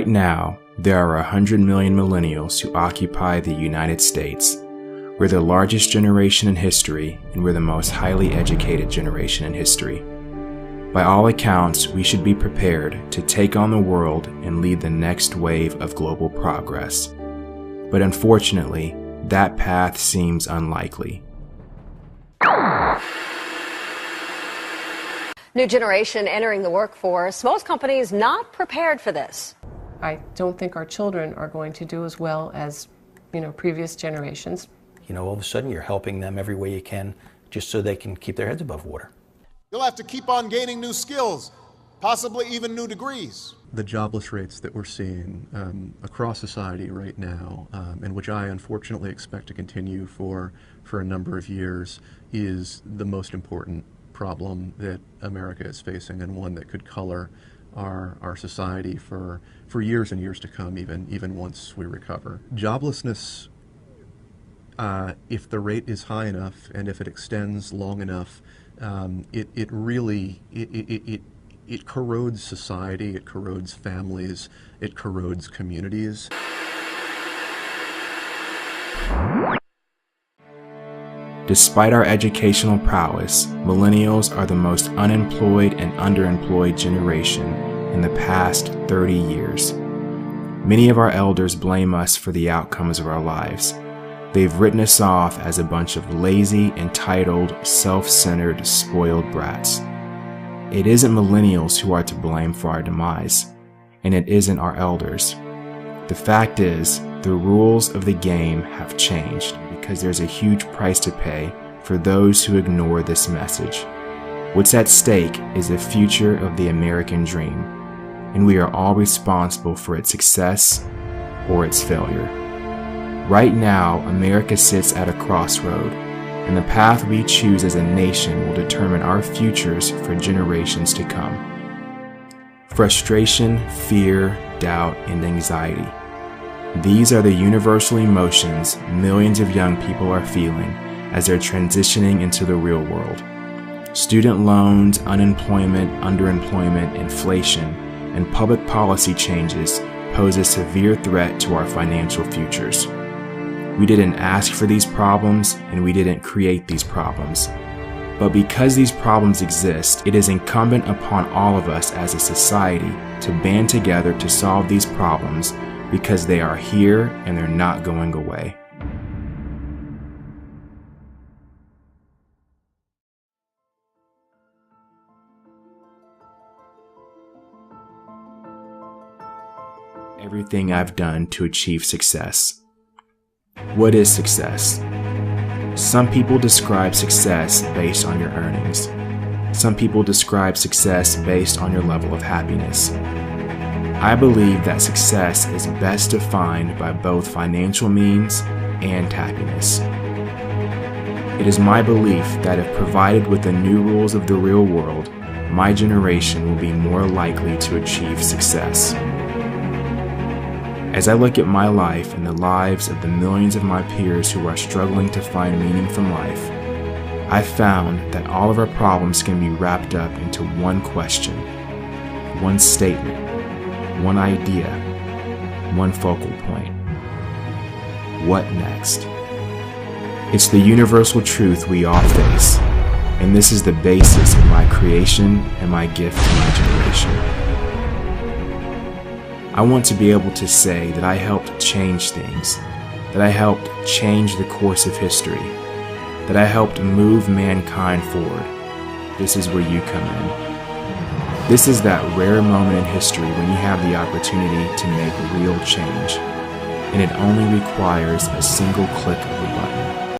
Right now, there are 100 million millennials who occupy the United States. We're the largest generation in history, and we're the most highly educated generation in history. By all accounts, we should be prepared to take on the world and lead the next wave of global progress. But unfortunately, that path seems unlikely. New generation entering the workforce. Most companies not prepared for this. I don't think our children are going to do as well as, previous generations. All of a sudden you're helping them every way you can just so they can keep their heads above water. You'll have to keep on gaining new skills, possibly even new degrees. The jobless rates that we're seeing across society right now, and which I unfortunately expect to continue for a number of years, is the most important problem that America is facing, and one that could color our society for years and years to come, even once we recover. Joblessness, if the rate is high enough and if it extends long enough, it really corrodes society, it corrodes families, it corrodes communities. Despite our educational prowess, millennials are the most unemployed and underemployed generation in the past 30 years. Many of our elders blame us for the outcomes of our lives. They've written us off as a bunch of lazy, entitled, self-centered, spoiled brats. It isn't millennials who are to blame for our demise, and it isn't our elders. The fact is, the rules of the game have changed because there's a huge price to pay for those who ignore this message. What's at stake is the future of the American dream, and we are all responsible for its success or its failure. Right now, America sits at a crossroad, and the path we choose as a nation will determine our futures for generations to come. Frustration, fear, doubt, and anxiety. These are the universal emotions millions of young people are feeling as they're transitioning into the real world. Student loans, unemployment, underemployment, inflation, and public policy changes pose a severe threat to our financial futures. We didn't ask for these problems, and we didn't create these problems. But because these problems exist, it is incumbent upon all of us as a society to band together to solve these problems, because they are here and they're not going away. Everything I've done to achieve success. What is success? Some people describe success based on your earnings. Some people describe success based on your level of happiness. I believe that success is best defined by both financial means and happiness. It is my belief that if provided with the new rules of the real world, my generation will be more likely to achieve success. As I look at my life and the lives of the millions of my peers who are struggling to find meaning from life, I've found that all of our problems can be wrapped up into one question, one statement, one idea, one focal point. What next? It's the universal truth we all face, and this is the basis of my creation and my gift to my generation. I want to be able to say that I helped change things, that I helped change the course of history, that I helped move mankind forward. This is where you come in. This is that rare moment in history when you have the opportunity to make real change, and it only requires a single click of a button.